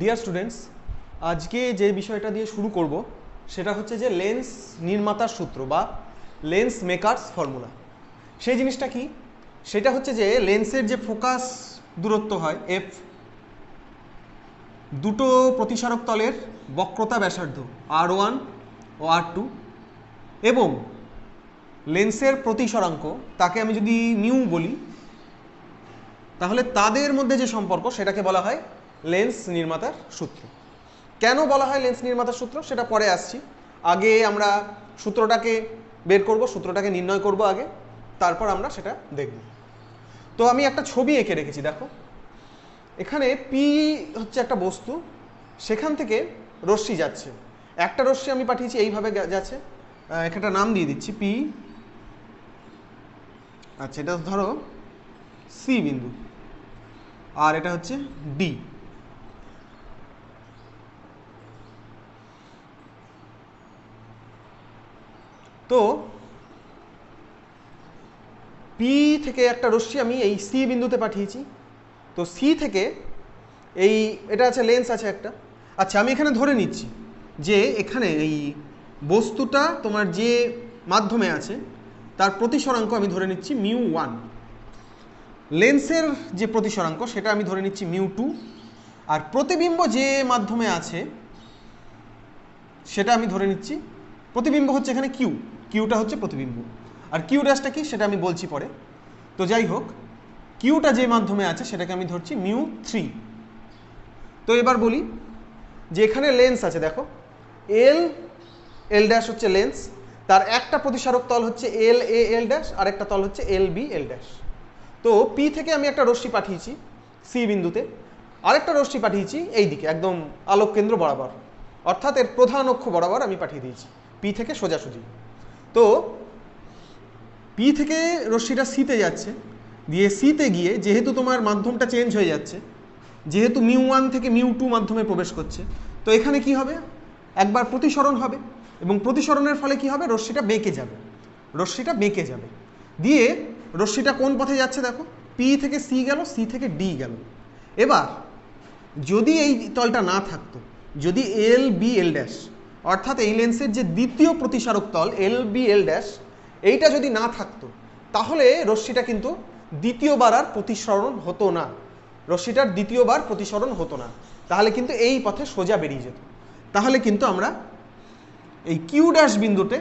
Dear students, আজকে যে বিষয়টা দিয়ে শুরু করব সেটা হচ্ছে যে লেন্স নির্মাতার সূত্র বা লেন্স মেকারস ফর্মুলা। সেই জিনিসটা কি? সেটা হচ্ছে যে লেন্সের যে ফোকাস দূরত্ব হয় এফ, দুটো প্রতিসারক তলের বক্রতা ব্যাসার্ধ R1 ও R2 এবং লেন্সের প্রতিসরাঙ্ক, তাকে আমি যদি মিউ বলি, তাহলে তাদের মধ্যে যে সম্পর্ক সেটাকে বলা হয় লেন্স নির্মাতার সূত্র। কেন বলা হয় লেন্স নির্মাতার সূত্র সেটা পরে আসছি। আগে আমরা সূত্রটাকে বের করব, সূত্রটাকে নির্ণয় করব আগে, তারপর আমরা সেটা দেখব। তো আমি একটা ছবি এঁকে রেখেছি, দেখো এখানে পি হচ্ছে একটা বস্তু, সেখান থেকে রশ্মি যাচ্ছে। একটা রশ্মি আমি পাঠিয়েছি এইভাবে যাচ্ছে, একটা নাম দিয়ে দিচ্ছি পি। আচ্ছা, এটা ধরো সি বিন্দু আর এটা হচ্ছে ডি। তো পি থেকে একটা রশ্মি আমি এই সি বিন্দুতে পাঠিয়েছি। তো সি থেকে এই এটা আছে লেন্স আছে একটা। আচ্ছা, আমি এখানে ধরে নিচ্ছি যে এখানে এই বস্তুটা তোমার যে মাধ্যমে আছে তার প্রতিসরাঙ্ক আমি ধরে নিচ্ছি μ1। লেন্সের যে প্রতিসরাঙ্ক সেটা আমি ধরে নিচ্ছি μ2। আর প্রতিবিম্ব যে মাধ্যমে আছে সেটা আমি ধরে নিচ্ছি, প্রতিবিম্ব হচ্ছে এখানে কিউ, কিউটা হচ্ছে প্রতিবিম্ব। আর কিউ ড্যাশটা কি সেটা আমি বলছি পরে। তো যাই হোক, কিউটা যে মাধ্যমে আছে সেটাকে আমি ধরছি μ3। তো এবার বলি যে এখানে লেন্স আছে, দেখো এল ড্যাশ হচ্ছে লেন্স, তার একটা প্রতিসারক তল হচ্ছে এল ড্যাশ আর একটা তল হচ্ছে এল ড্যাশ। তো পি থেকে আমি একটা রশ্মি পাঠিয়েছি সি বিন্দুতে, আরেকটা রশ্মি পাঠিয়েছি এই দিকে একদম আলোক কেন্দ্র বরাবর, অর্থাৎ এর প্রধান অক্ষ বরাবর আমি পাঠিয়ে দিয়েছি পি থেকে সোজাসুজি। তো পি থেকে রশ্মিটা সিতে যাচ্ছে, দিয়ে সিতে গিয়ে যেহেতু তোমার মাধ্যমটা চেঞ্জ হয়ে যাচ্ছে, যেহেতু μ1 থেকে μ2 মাধ্যমে প্রবেশ করছে, তো এখানে কি হবে, একবার প্রতিসরণ হবে এবং প্রতিসরণের ফলে কি হবে, রশ্মিটা বেঁকে যাবে, রশ্মিটা বেঁকে যাবে। দিয়ে রশ্মিটা কোন পথে যাচ্ছে দেখো, পি থেকে সি গেল, সি থেকে ডি গেল। এবার যদি এই তলটা না থাকতো, যদি এল ড্যাশ অর্থাৎ এই লেন্সের যে দ্বিতীয় প্রতিসারক তল এল ড্যাশ এইটা যদি না থাকতো, তাহলে রশ্মিটা কিন্তু দ্বিতীয়বার আর প্রতিসরণ হতো না, রশ্মিটার দ্বিতীয়বার প্রতিসরণ হতো না, তাহলে কিন্তু এই পথে সোজা বেরিয়ে যেত। তাহলে কিন্তু আমরা এই কিউ ড্যাশ বিন্দুতে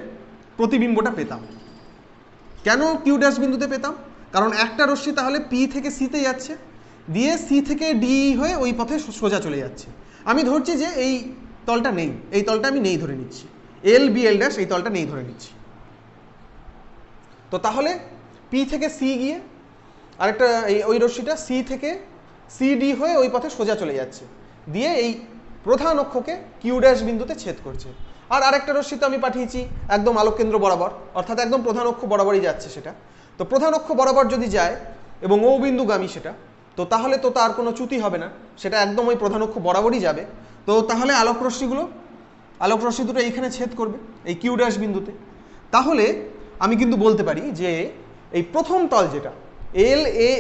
প্রতিবিম্বটা পেতাম। কেন কিউ ড্যাশ বিন্দুতে পেতাম? কারণ একটা রশ্মি তাহলে পি থেকে সিতে যাচ্ছে, দিয়ে সি থেকে ডি হয়ে ওই পথে সোজা চলে যাচ্ছে। আমি ধরছি যে এই তলটা নেই, এই তলটা আমি নেই ধরে নিচ্ছি, এল ড্যাশ এই তলটা নেই ধরে নিচ্ছি। তো তাহলে পি থেকে সি গিয়ে আরেকটা ওই রশ্মিটা সি থেকে সিডি হয়ে ওই পথে সোজা চলে যাচ্ছে, দিয়ে এই প্রধান অক্ষকে কিউ ড্যাশ বিন্দুতে ছেদ করছে। আর আরেকটা রশ্মি তো আমি পাঠিয়েছি একদম আলোক কেন্দ্র বরাবর, অর্থাৎ একদম প্রধান অক্ষ বরাবরই যাচ্ছে সেটা। তো প্রধান অক্ষ বরাবর যদি যায় এবং ও বিন্দুগামী সেটা, তো তাহলে তো তার কোনো চ্যুতি হবে না, সেটা একদম ওই প্রধান অক্ষ বরাবরই যাবে। তো তাহলে আলোক রশ্মি দুটো এইখানে ছেদ করবে এই কিউ ড্যাশ বিন্দুতে। তাহলে আমি কিন্তু বলতে পারি যে এই প্রথম তল যেটা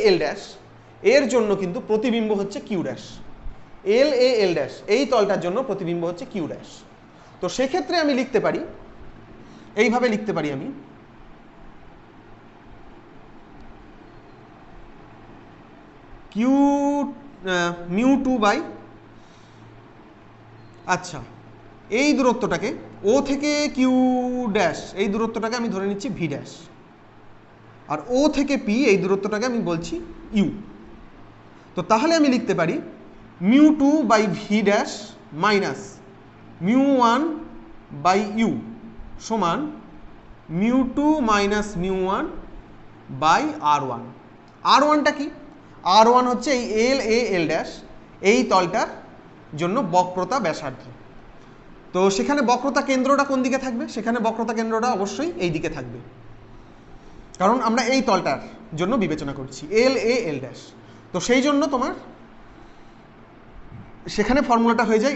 এল ড্যাশ, এর জন্য কিন্তু প্রতিবিম্ব হচ্ছে কিউ ড্যাশ, এল ড্যাশ এই তলটার জন্য প্রতিবিম্ব হচ্ছে কিউ ড্যাশ। তো সেক্ষেত্রে আমি লিখতে পারি, এইভাবে লিখতে পারি আমি কিউ μ2 বাই, আচ্ছা এই দূরত্বটাকে ও থেকে কিউ ড্যাশ এই দূরত্বটাকে আমি ধরে নিচ্ছি ভি ড্যাশ, আর ও থেকে পি এই দূরত্বটাকে আমি বলছি ইউ। তো তাহলে আমি লিখতে পারি μ2 by V dash minus μ1 by U সমান μ2 মাইনাস μ1 বাই আর1। আর1টা কি? আর1 হচ্ছে এই এল ড্যাশ এই তলটার জন্য বক্রতা ব্যাসার্ধ। তো সেখানে বক্রতা কেন্দ্রটা কোন দিকে থাকবে? সেখানে বক্রতা কেন্দ্রটা অবশ্যই এই দিকে থাকবে, কারণ আমরা এই তলটার জন্য বিবেচনা করছি এল ড্যাশ। তো সেই জন্য তোমার সেখানে ফর্মুলাটা হয়ে যায়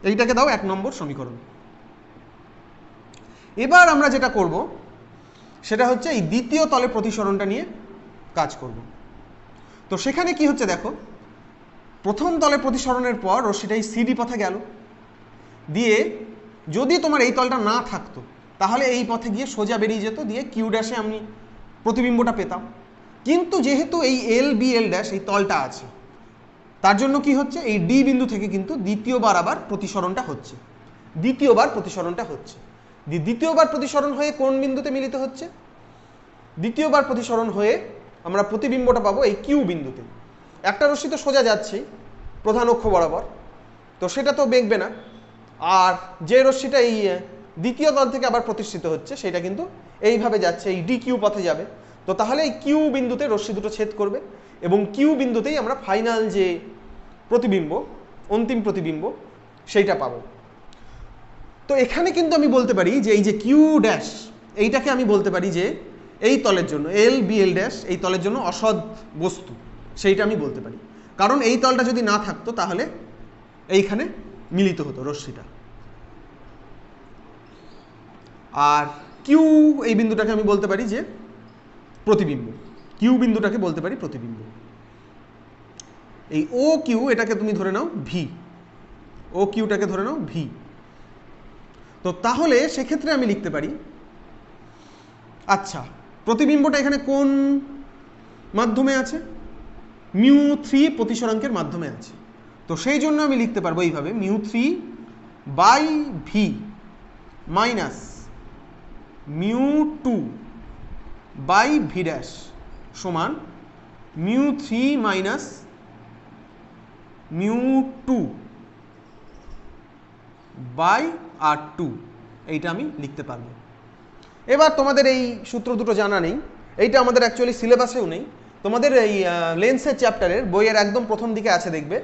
এইটাকে দাও 1 নম্বর সমীকরণ। এবার আমরা যেটা করব সেটা হচ্ছে এই দ্বিতীয় তলে প্রতিসরণটা নিয়ে কাজ করব। তো সেখানে কি হচ্ছে দেখো, প্রথম তলে প্রতিসরণের পর রশ্মিটা এই সিডি পথে গেল, দিয়ে যদি তোমার এই তলটা না থাকতো তাহলে এই পথে গিয়ে সোজা বেরিয়ে যেত, দিয়ে কিউ ড্যাশে আমি প্রতিবিম্বটা পেতাম। কিন্তু যেহেতু এই এল বি এল ড্যাশ এই তলটা আছে, তার জন্য কি হচ্ছে, এই ডি বিন্দু থেকে কিন্তু দ্বিতীয়বার আবার প্রতিসরণটা হচ্ছে, দ্বিতীয়বার প্রতিসরণ হয়ে কোন বিন্দুতে মিলিত হচ্ছে, দ্বিতীয়বার প্রতিসরণ হয়ে আমরা প্রতিবিম্বটা পাবো এই কিউ বিন্দুতে। একটা রশ্মি তো সোজা যাচ্ছে প্রধান অক্ষ বরাবর, তো সেটা তো বেঁকবে না, আর যে রশ্মিটা এই দ্বিতীয় তল থেকে আবার প্রতিষ্ঠিত হচ্ছে সেটা কিন্তু এইভাবে যাচ্ছে, এই ডি কিউ পথে যাবে। তো তাহলে এই কিউ বিন্দুতে রশ্মি দুটো ছেদ করবে এবং কিউ বিন্দুতেই আমরা ফাইনাল যে প্রতিবিম্ব, অন্তিম প্রতিবিম্ব, সেইটা পাবো। তো এখানে কিন্তু আমি বলতে পারি যে এই যে কিউ ড্যাশ, এইটাকে আমি বলতে পারি যে এই তলের জন্য এল বি এল ড্যাশ এই তলের জন্য অসৎ বস্তু, সেইটা আমি বলতে পারি। কারণ এই তলটা যদি না থাকতো তাহলে এইখানে মিলিত হতো রশ্মিটা। আর কিউ এই বিন্দুটাকে আমি বলতে পারি যে প্রতিবিম্ব, কিউ বিন্দুটাকে বলতে পারি প্রতিবিম্ব। এই ও কিউ এটাকে তুমি ধরে নাও ভি, ও কিউটাকে ধরে নাও ভি। তো তাহলে সেক্ষেত্রে আমি লিখতে পারি, আচ্ছা প্রতিবিম্বটা এখানে কোন মাধ্যমে আছে, মিউ থ্রি প্রতিসরাঙ্কের মাধ্যমে আছে। তো সেই জন্য আমি লিখতে পারবো এইভাবে, mu three by V minus mu two by V dash সমান mu three minus mu two by R two, এইটা আমি লিখতে পারবো। এবার তোমাদের এই সূত্র দুটো জানা নেই, এইটা আমাদের অ্যাকচুয়ালি সিলেবাসেও নেই। তোমাদের এই লেন্সের চ্যাপ্টারের বইয়ের একদম প্রথম দিকে আছে, দেখবে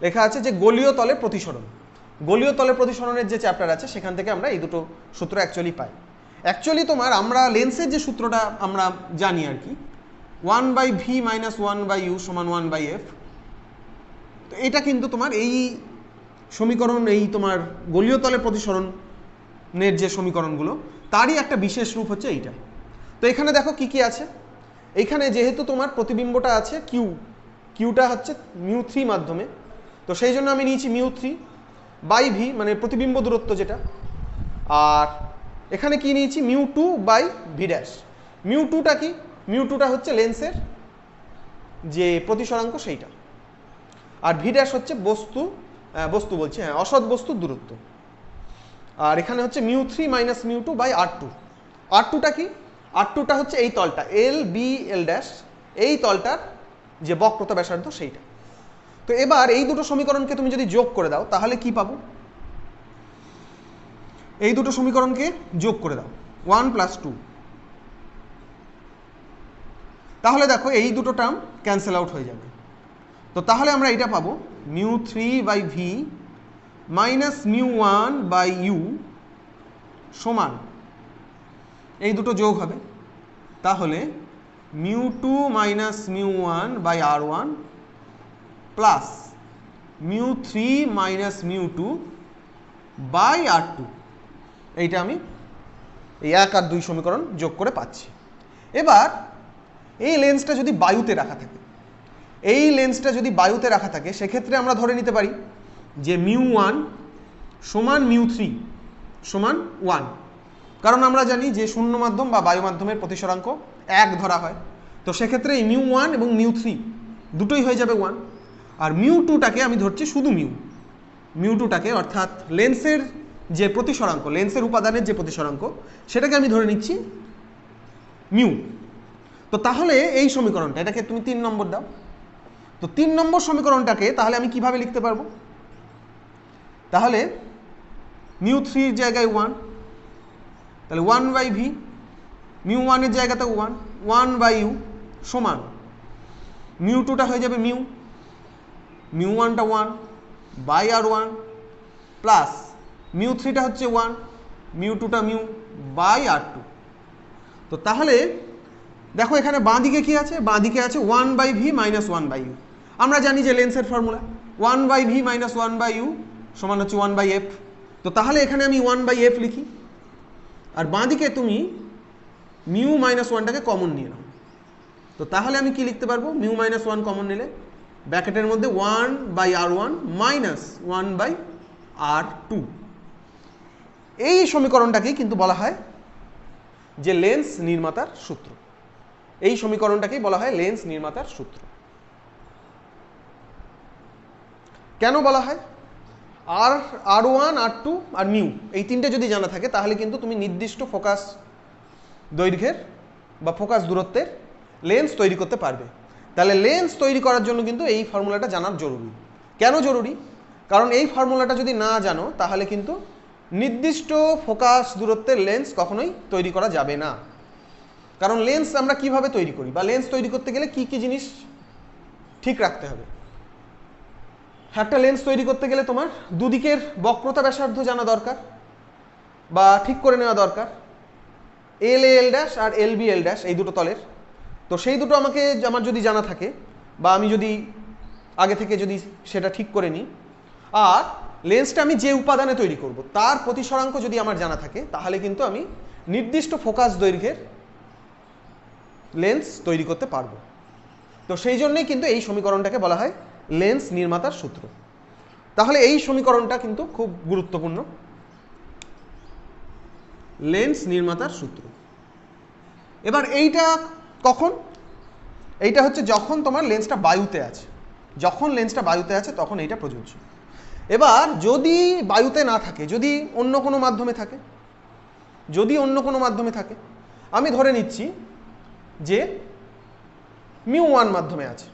লেখা আছে যে গলীয় তলে প্রতিসরণ। গলীয় তলে প্রতিসরণের যে চ্যাপ্টার আছে সেখান থেকে আমরা এই দুটো সূত্র অ্যাকচুয়ালি পাই। অ্যাকচুয়ালি তোমার আমরা লেন্সের যে সূত্রটা আমরা জানি আর কি, 1/v - 1/u = 1/f। তো এটা কিন্তু তোমার এই সমীকরণ, এই তোমার গলীয় তলে প্রতিসরণের যে সমীকরণগুলো তারই একটা বিশেষ রূপ হচ্ছে এইটা। তো এখানে দেখো কি কি আছে, এইখানে যেহেতু তোমার প্রতিবিম্বটা আছে কিউ, কিউটা হচ্ছে মিউ থ্রি মাধ্যমে, তো সেই জন্য আমি নিয়েছি মিউ থ্রি বাই ভি মানে প্রতিবিম্ব দূরত্ব যেটা, আর এখানে কি নিয়েছি mu two by V dash. Mu টুটা কি, মিউ টুটা হচ্ছে লেন্সের যে প্রতিসরাঙ্ক সেইটা, আর ভি ড্যাশ হচ্ছে অসৎ বস্তুর দূরত্ব। আর এখানে হচ্ছে mu three minus mu two by R two. আর টুটা কি, আর টুটা হচ্ছে এই তলটা এল বি এল ড্যাশ, এই তলটার যে বক্রতা ব্যাসার্ধ সেইটা। তো এবার এই দুটো সমীকরণকে তুমি যদি যোগ করে দাও তাহলে কি পাবো, এই দুটো সমীকরণকে যোগ করে দাও 1 + 2, তাহলে দেখো এই দুটো টার্ম ক্যান্সেল আউট হয়ে যাবে। তো তাহলে আমরা এটা পাবো mu three by V minus mu one by U সমান, এই দুটো যোগ হবে, তাহলে mu two minus mu one by R one plus mu three minus mu two by R two. এইটা আমি এই 1 আর 2 সমীকরণ যোগ করে পাচ্ছি। এবার এই লেন্সটা যদি বায়ুতে রাখা থাকে, সেক্ষেত্রে আমরা ধরে নিতে পারি যে মিউ ওয়ান সমান মিউ থ্রি সমান 1, কারণ আমরা জানি যে শূন্য মাধ্যম বা বায়ু মাধ্যমের প্রতিসরাঙ্ক 1 ধরা হয়। তো সেক্ষেত্রে এই মিউ ওয়ান এবং মিউ থ্রি দুটোই হয়ে যাবে 1। আর মিউ টুটাকে আমি ধরছি শুধু মিউ টুটাকে, অর্থাৎ লেন্সের যে প্রতিসরাঙ্ক, লেন্সের উপাদানের যে প্রতিসরাঙ্ক সেটাকে আমি ধরে নিচ্ছি মিউ। তো তাহলে এই সমীকরণটা, এটাকে তুমি 3 নম্বর দাও। তো 3 নম্বর সমীকরণটাকে তাহলে আমি কিভাবে লিখতে পারবো, তাহলে মিউ থ্রির জায়গায় 1, তাহলে 1/v, মিউ ওয়ানের জায়গাতে 1/u সমান মিউ টুটা হয়ে যাবে মিউ ওয়ানটা 1 by R one plus mu থ্রিটা হচ্ছে 1, মিউ টুটা মিউ বাই আর টু। তো তাহলে দেখো এখানে বাঁ দিকে কি আছে, বাঁ দিকে আছে 1/v - 1/u। আমরা জানি যে লেন্সের ফর্মুলা 1/v - 1/u সমান হচ্ছে 1/f। তো তাহলে এখানে আমি 1/f লিখি, আর বাঁ দিকে তুমি মিউ -1টাকে কমন নিয়ে নাও। তো তাহলে আমি কি লিখতে পারবো, মিউ -1 কমন নিলে ব্র্যাকেটের মধ্যে 1/r1 মাইনাস 1/r2। এই সমীকরণটাকেই কিন্তু বলা হয় যে লেন্স নির্মাতার সূত্র। এই সমীকরণটাকেই বলা হয় লেন্স নির্মাতার সূত্র। কেন বলা হয়? R1, R2 আর মিউ, এই তিনটে যদি জানা থাকে তাহলে কিন্তু তুমি নির্দিষ্ট ফোকাস দৈর্ঘ্যের বা ফোকাস দূরত্বের লেন্স তৈরি করতে পারবে। তাহলে লেন্স তৈরি করার জন্য কিন্তু এই ফর্মুলাটা জানার জরুরি। কেন জরুরি? কারণ এই ফর্মুলাটা যদি না জানো তাহলে কিন্তু নির্দিষ্ট ফোকাস দূরত্বের লেন্স কখনোই তৈরি করা যাবে না। কারণ লেন্স আমরা কিভাবে তৈরি করি, বা লেন্স তৈরি করতে গেলে কি কি জিনিস ঠিক রাখতে হবে। একটা লেন্স তৈরি করতে গেলে তোমার দুদিকের বক্রতা ব্যাসার্ধ জানা দরকার বা ঠিক করে নেওয়া দরকার, LA-L' আর LB-L' এই দুটো তলের। তো সেই দুটো আমার যদি জানা থাকে বা আমি যদি আগে থেকে যদি সেটা ঠিক করে নিই, আর লেন্সটা আমি যে উপাদানে তৈরি করব তার প্রতিসরাঙ্ক যদি আমার জানা থাকে, তাহলে কিন্তু আমি নির্দিষ্ট ফোকাস দৈর্ঘ্যের লেন্স তৈরি করতে পারবো। তো সেই জন্যই কিন্তু এই সমীকরণটাকে বলা হয় লেন্স নির্মাতার সূত্র। তাহলে এই সমীকরণটা কিন্তু খুব গুরুত্বপূর্ণ, লেন্স নির্মাতার সূত্র। এবার এইটা কখন? এইটা হচ্ছে যখন তোমার লেন্সটা বায়ুতে আছে। যখন লেন্সটা বায়ুতে আছে তখন এইটা প্রযোজ্য। এবার যদি বায়ুতে না থাকে, যদি অন্য কোনো মাধ্যমে থাকে, আমি ধরে নিচ্ছি যে μ1 মাধ্যমে আছে,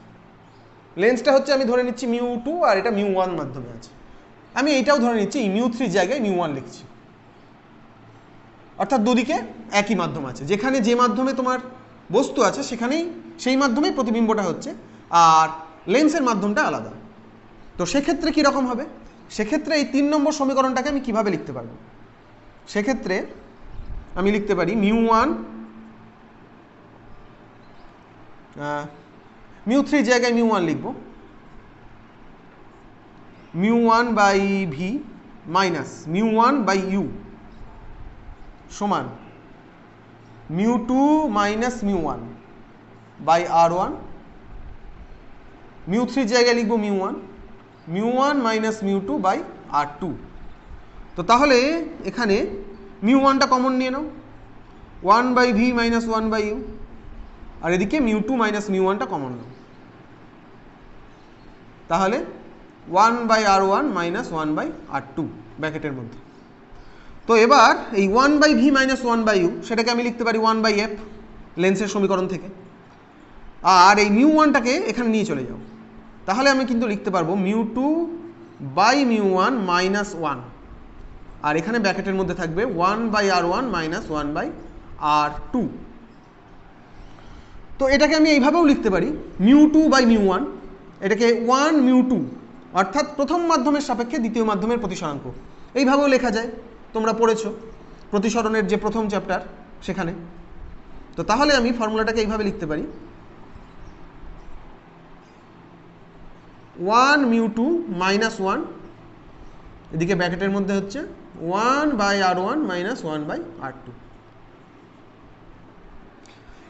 লেন্সটা হচ্ছে আমি ধরে নিচ্ছি μ2 আর এটা μ1 মাধ্যমে আছে। আমি এইটাও ধরে নিচ্ছি μ3 জায়গায় μ1 লিখছি, অর্থাৎ দুদিকে একই মাধ্যম আছে। যেখানে যে মাধ্যমে তোমার বস্তু আছে সেখানেই সেই মাধ্যমেই প্রতিবিম্বটা হচ্ছে, আর লেন্সের মাধ্যমটা আলাদা। তো সেক্ষেত্রে কীরকম হবে? সেক্ষেত্রে এই 3 নম্বর সমীকরণটাকে আমি কিভাবে লিখতে পারবো? সেক্ষেত্রে আমি লিখতে পারি μ3 জায়গায় μ1 লিখব, μ1/v মাইনাস μ1/u সমান μ2 মাইনাস μ1/r1। μ3 জায়গায় লিখব μ1 মাইনাস μ2/r2। তো তাহলে এখানে μ1টা কমন নিয়ে নাও, 1/v মাইনাস 1/u, আর এদিকে μ2 মাইনাস μ1টা কমন নাও, তাহলে 1/r1 মাইনাস 1/r2 ব্র্যাকেটের মধ্যে। তো এবার এই 1/v মাইনাস 1/u সেটাকে আমি লিখতে পারি 1/f লেন্সের সমীকরণ থেকে, আর এই μ1টাকে এখানে নিয়ে চলে যাও, তাহলে আমি কিন্তু লিখতে পারবো μ2/μ1 মাইনাস 1, আর এখানে ব্র্যাকেটের মধ্যে থাকবে 1/r1 মাইনাস 1/r2। তো এটাকে আমি এইভাবেও লিখতে পারি μ2/μ1, এটাকে 1μ2, অর্থাৎ প্রথম মাধ্যমের সাপেক্ষে দ্বিতীয় মাধ্যমের প্রতিসরাঙ্ক। এইভাবেও লেখা যায়, তোমরা পড়েছো প্রতিসরণের যে প্রথম চ্যাপ্টার সেখানে। তো তাহলে আমি ফর্মুলাটাকে এইভাবে লিখতে পারি 1μ2 মাইনাস 1, এদিকে ব্র্যাকেটের মধ্যে হচ্ছে 1/r1 মাইনাস 1/r2।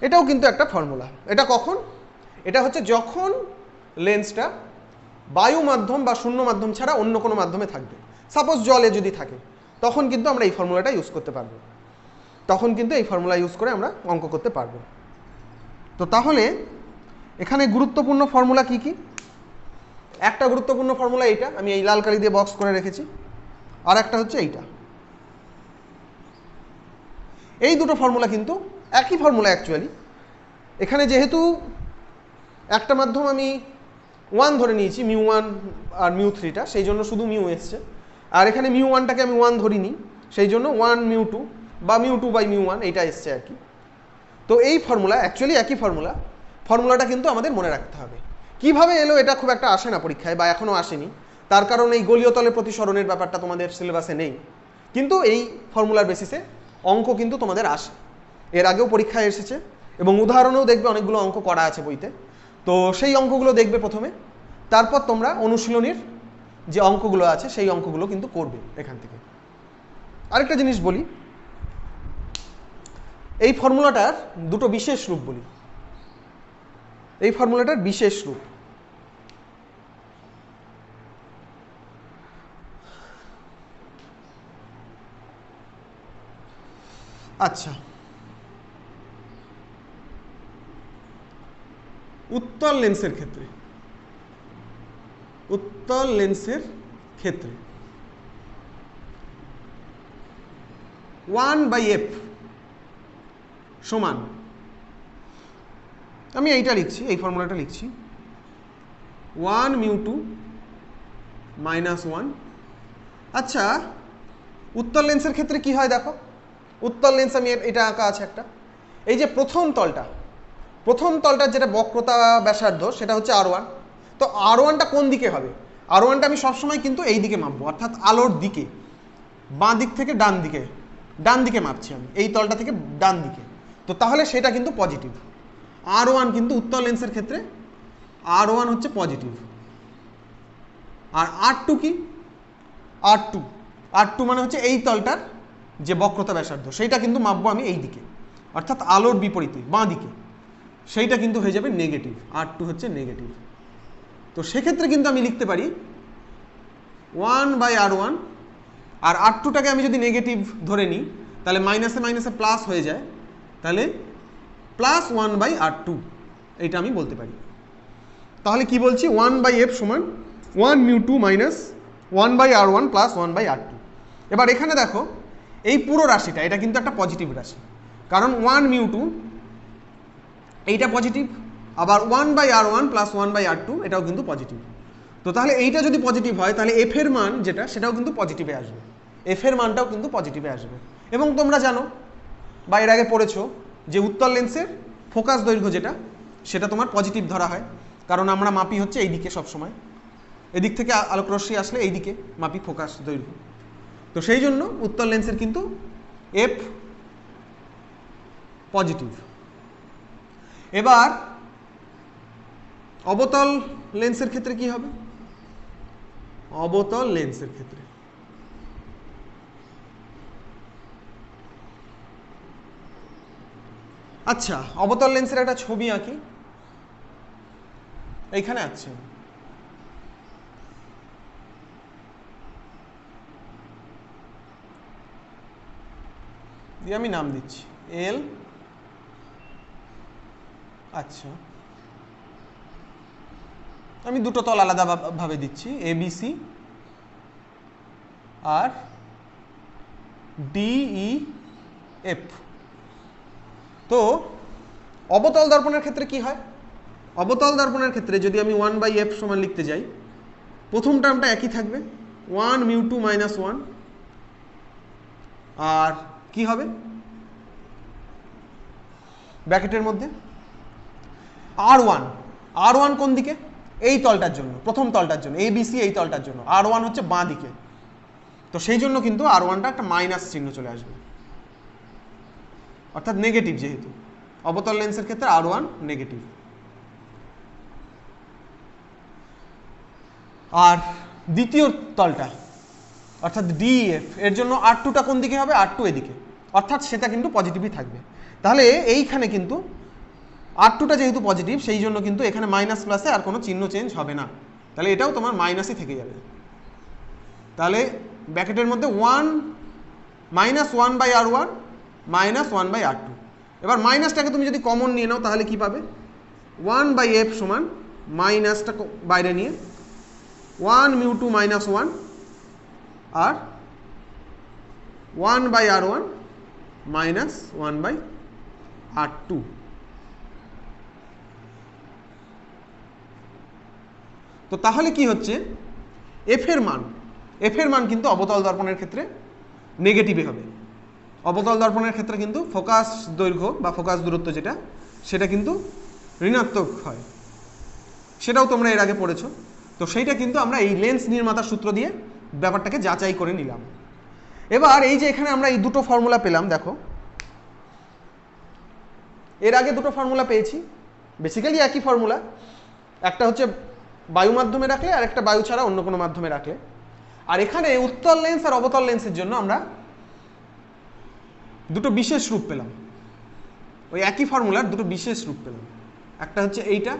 এটাও কিন্তু একটা ফর্মুলা। এটা কখন? এটা হচ্ছে যখন লেন্সটা বায়ু মাধ্যম বা শূন্য মাধ্যম ছাড়া অন্য কোনো মাধ্যমে থাকবে। সাপোজ জলে যদি থাকে, তখন কিন্তু আমরা এই ফর্মুলাটা ইউজ করতে পারবো, তখন কিন্তু এই ফর্মুলা ইউজ করে আমরা অঙ্ক করতে পারবো। তো তাহলে এখানে গুরুত্বপূর্ণ ফর্মুলা কি কি? একটা গুরুত্বপূর্ণ ফর্মুলা এইটা, আমি এই লাল কালি দিয়ে বক্স করে রেখেছি, আর একটা হচ্ছে এইটা। এই দুটো ফর্মুলা কিন্তু একই ফর্মুলা অ্যাকচুয়ালি। এখানে যেহেতু একটা মাধ্যম আমি 1 ধরে নিয়েছি, μ1 আর μ3টা, সেই জন্য শুধু মিউ এসছে, আর এখানে μ1টাকে আমি 1 ধরিনি, সেই জন্য 1μ2 বা μ2/μ1 এইটা এসছে আর কি। তো এই ফর্মুলা অ্যাকচুয়ালি একই ফর্মুলাটা কিন্তু আমাদের মনে রাখতে হবে। কিভাবে এলো এটা খুব একটা আসে না পরীক্ষায়, বা এখনও আসেনি, তার কারণ এই গোলীয় তলে প্রতিসরণের ব্যাপারটা তোমাদের সিলেবাসে নেই। কিন্তু এই ফর্মুলার বেসিসে অঙ্ক কিন্তু তোমাদের আসে, এর আগেও পরীক্ষায় এসেছে, এবং উদাহরণেও দেখবে অনেকগুলো অঙ্ক করা আছে বইতে। তো সেই অঙ্কগুলো দেখবে প্রথমে, তারপর তোমরা অনুশীলনীর যে অঙ্কগুলো আছে সেই অঙ্কগুলো কিন্তু করবে এখান থেকে। আরেকটা জিনিস বলি, এই ফর্মুলাটার দুটো বিশেষ রূপ বলি। এই ফর্মুলাটার বিশেষ রূপ, আচ্ছা, উত্তল লেন্সের ক্ষেত্রে 1/f সমান, আমি এইটা লিখছি, এই ফর্মুলাটা লিখছি, 1μ2 - 1। আচ্ছা, উত্তল লেন্সের ক্ষেত্রে কি হয় দেখো, উত্তল লেন্স আমি এটা আঁকা আছে একটা, এই যে প্রথম তলটার যেটা বক্রতা ব্যাসার্ধ সেটা হচ্ছে R1। তো R1টা কোন দিকে হবে? R1টা আমি সবসময় কিন্তু এই দিকে মাপবো, অর্থাৎ আলোর দিকে, বাঁ দিক থেকে ডান দিকে মাপছি আমি, এই তলটা থেকে ডান দিকে। তো তাহলে সেটা কিন্তু পজিটিভ। R1 কিন্তু উত্তল লেন্সের ক্ষেত্রে R1 হচ্ছে পজিটিভ। আর R2 কি? R2 মানে হচ্ছে এই তলটার যে বক্রতা ব্যাসার্ধ সেইটা কিন্তু মাপবো আমি এই দিকে, অর্থাৎ আলোর বিপরীতে বাঁ দিকে, সেইটা কিন্তু হয়ে যাবে নেগেটিভ। R2 হচ্ছে নেগেটিভ। তো সেক্ষেত্রে কিন্তু আমি লিখতে পারি 1/R1, আর R2টাকে আমি যদি নেগেটিভ ধরে নিই তাহলে মাইনাসে মাইনাসে প্লাস হয়ে যায়, তাহলে +1/R2 এইটা আমি বলতে পারি। তাহলে কি বলছি? 1/f সমান 1μ2 - 1/R1 + 1/R2। এবার এখানে দেখো এই পুরো রাশিটা, এটা কিন্তু একটা পজিটিভ রাশি, কারণ 1μ2 এইটা পজিটিভ, আবার 1/R1 + 1/R2 এটাও কিন্তু পজিটিভ। তো তাহলে এইটা যদি পজিটিভ হয় তাহলে এফ এর মান যেটা সেটাও কিন্তু পজিটিভে আসবে, এফ এর মানটাও কিন্তু পজিটিভে আসবে। এবং তোমরা জানো বা এর আগে পড়েছো যে উত্তল লেন্সের ফোকাস দৈর্ঘ্য যেটা সেটা তোমার পজিটিভ ধরা হয়, কারণ আমরা মাপি হচ্ছে এইদিকে সবসময়, এদিক থেকে আলোক রশ্মি আসলে এইদিকে মাপি ফোকাস দৈর্ঘ্য। তো সেই জন্য উত্তল লেন্সের কিন্তু এফ পজিটিভ। এবার অবতল লেন্সের ক্ষেত্রে কি হবে? অবতল লেন্সের ক্ষেত্রে আচ্ছা, অবতল লেন্সের একটা ছবি আঁকি, এইখানে আছে, দিয়ে আমি নাম দিচ্ছি এল। আচ্ছা, আমি দুটো তল আলাদা ভাবে দিচ্ছি, ABC আর DEF। তো অবতল দর্পণের ক্ষেত্রে কি হয়? অবতল দর্পণের ক্ষেত্রে যদি আমি 1/f সমান লিখতে যাই, প্রথম টার্মটা একই থাকবে, 1μ2 - 1, আর কি হবে ব্র্যাকেটের মধ্যে R1 কোন দিকে? এই তলটার জন্য, প্রথম তলটার জন্য, ABC এই তলটার জন্য, R1 হচ্ছে বাঁ দিকে। তো সেই জন্য কিন্তু R1টা একটা মাইনাস চিহ্ন চলে আসবে, অর্থাৎ নেগেটিভ, যেহেতু অবতল লেন্সের ক্ষেত্রে R1 নেগেটিভ। আর দ্বিতীয় তলটা অর্থাৎ DEF এর জন্য R2টা কোন দিকে হবে? R2 এদিকে, অর্থাৎ সেটা কিন্তু পজিটিভই থাকবে। তাহলে এইখানে কিন্তু R2টা যেহেতু পজিটিভ সেই জন্য কিন্তু এখানে মাইনাস প্লাসে আর কোনো চিহ্ন চেঞ্জ হবে না, তাহলে এটাও তোমার মাইনাসই থেকে যাবে। তাহলে ব্র্যাকেটের মধ্যে 1 -1/R1 - 1/R2। এবার মাইনাসটাকে তুমি যদি কমন নিয়ে নাও তাহলে কি পাবে? 1/f সমান মাইনাসটা বাইরে নিয়ে 1μ2 - 1 আর 1/R1 - 1/R2। তো তাহলে কি হচ্ছে? এফ এর মান কিন্তু অবতল দর্পণের ক্ষেত্রে নেগেটিভে হবে। অবতল দর্পণের ক্ষেত্রে কিন্তু ফোকাস দৈর্ঘ্য বা ফোকাস দূরত্ব যেটা সেটা কিন্তু ঋণাত্মক হয়, সেটাও তোমরা এর আগে পড়েছো। তো সেইটা কিন্তু আমরা এই লেন্স নির্মাতার সূত্র দিয়ে ব্যাপারটাকে যাচাই করে নিলাম। এবার এই যে এখানে আমরা এই দুটো ফর্মুলা পেলাম, দেখো এর আগে দুটো ফর্মুলা পেয়েছি, বেসিক্যালি একই ফর্মুলা, একটা হচ্ছে বায়ু মাধ্যমে রাখলে আর একটা বায়ু ছাড়া অন্য কোনো মাধ্যমে রাখলে। আর এখানে উত্তল লেন্স আর অবতল লেন্সের জন্য আমরা দুটো বিশেষ রূপ পেলাম, ওই একই ফর্মুলার দুটো বিশেষ রূপ পেলাম, একটা হচ্ছে এইটা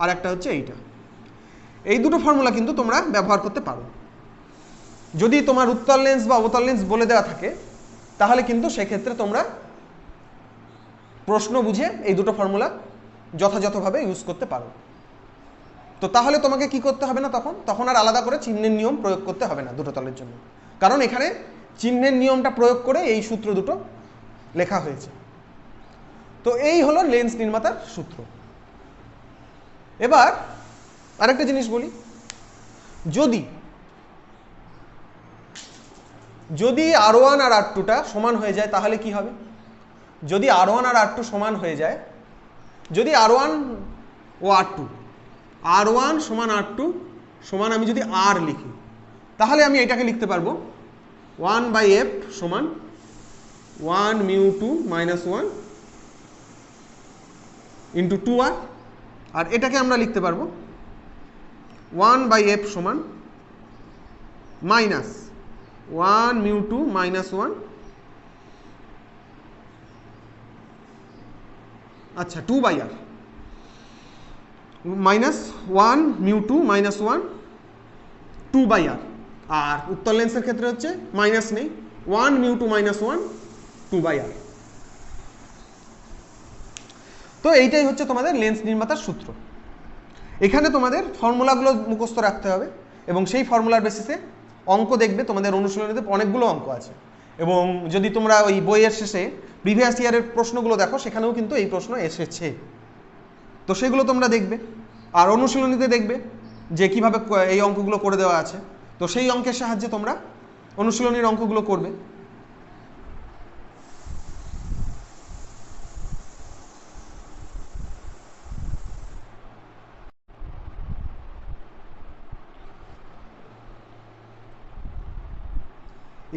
আর একটা হচ্ছে এইটা। এই দুটো ফর্মুলা কিন্তু তোমরা ব্যবহার করতে পারো। যদি তোমার উত্তল লেন্স বা অবতল লেন্স বলে দেওয়া থাকে তাহলে কিন্তু সেক্ষেত্রে তোমরা প্রশ্ন বুঝে এই দুটো ফর্মুলা যথাযথভাবে ইউজ করতে পারো। তো তাহলে তোমাকে কি করতে হবে না, তখন আর আলাদা করে চিহ্নের নিয়ম প্রয়োগ করতে হবে না দুটো তলের জন্য, কারণ এখানে চিহ্নের নিয়মটা প্রয়োগ করে এই সূত্র দুটো লেখা হয়েছে। তো এই হলো লেন্স নির্মাতার সূত্র। এবার আরেকটা জিনিস বলি, যদি R1 আর R2টা সমান হয়ে যায় তাহলে কি হবে? যদি R1 আর R2 সমান হয়ে যায়, যদি R1 ও R1 সমান R2 সমান আমি যদি R লিখি, তাহলে আমি এটাকে লিখতে পারবো 1/f সমান 1μ2 - 1 ইন্টু 2R, আর এটাকে আমরা লিখতে পারবো 1/f সমান মাইনাস 1μ2 - 1, আচ্ছা 2/R মাইনাস 1μ2 - 1 2/R। আর উত্তল লেন্সের ক্ষেত্রে হচ্ছে মাইনাস নেই, 1μ2 - 1 2/R। তো এইটাই হচ্ছে তোমাদের লেন্স নির্মাতার সূত্র। এখানে তোমাদের ফর্মুলাগুলো মুখস্থ রাখতে হবে এবং সেই ফর্মুলার বেসিসে অঙ্ক দেখবে। তোমাদের অনুশীলনীতে অনেকগুলো অঙ্ক আছে এবং যদি তোমরা ওই বইয়ের শেষে প্রিভিয়াস ইয়ারের প্রশ্নগুলো দেখো সেখানেও কিন্তু এই প্রশ্ন এসেছে, তো সেগুলো তোমরা দেখবে। আর অনুশীলনীতে দেখবে যে কিভাবে এই অঙ্কগুলো করে দেওয়া আছে, তো সেই অঙ্কের সাহায্যে তোমরা অনুশীলনীর অঙ্কগুলো করবে।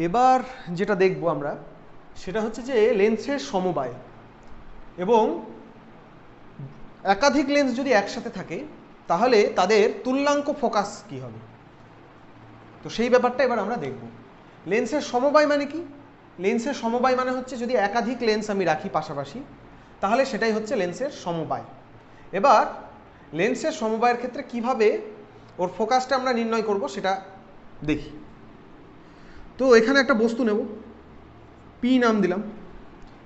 এবার যেটা দেখব আমরা সেটা হচ্ছে যে লেন্সের সমবায় এবং একাধিক লেন্স যদি একসাথে থাকে তাহলে তাদের তুল্যাঙ্ক ফোকাস কি হবে, তো সেই ব্যাপারটা এবার আমরা দেখব। লেন্সের সমবায় মানে কি? লেন্সের সমবায় মানে হচ্ছে যদি একাধিক লেন্স আমি রাখি পাশাপাশি তাহলে সেটাই হচ্ছে লেন্সের সমবায়। এবার লেন্সের সমবায়ের ক্ষেত্রে কিভাবে ওর ফোকাসটা আমরা নির্ণয় করব সেটা দেখি। তো এখানে একটা বস্তু নেব, পি নাম দিলাম।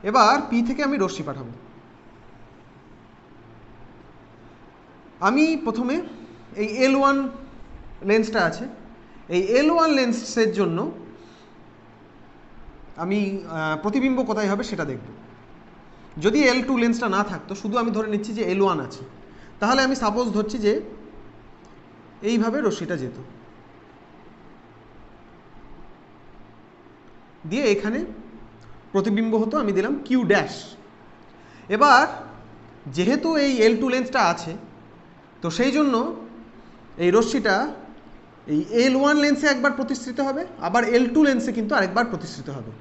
এবার পি থেকে আমি রশ্মি পাঠাবো। আমি প্রথমে এই L1 লেন্সটা আছে, এই L1 লেন্সের জন্য আমি প্রতিবিম্ব কোথায় হবে সেটা দেখব। যদি L2 লেন্সটা না থাকতো, শুধু আমি ধরে নিচ্ছি যে L1 আছে, তাহলে আমি সাপোজ ধরছি যে এইভাবে রশ্মিটা যেত, দিয়ে এখানে প্রতিবিম্ব হতো, আমি দিলাম Q ড্যাশ। এবার যেহেতু এই L2 লেন্সটা আছে, তো সেই জন্য এই রশ্মিটা এই L1 লেন্সে একবার প্রতিসৃত হবে, আবার L2 লেন্সে কিন্তু আরেকবার প্রতিসৃত হবে।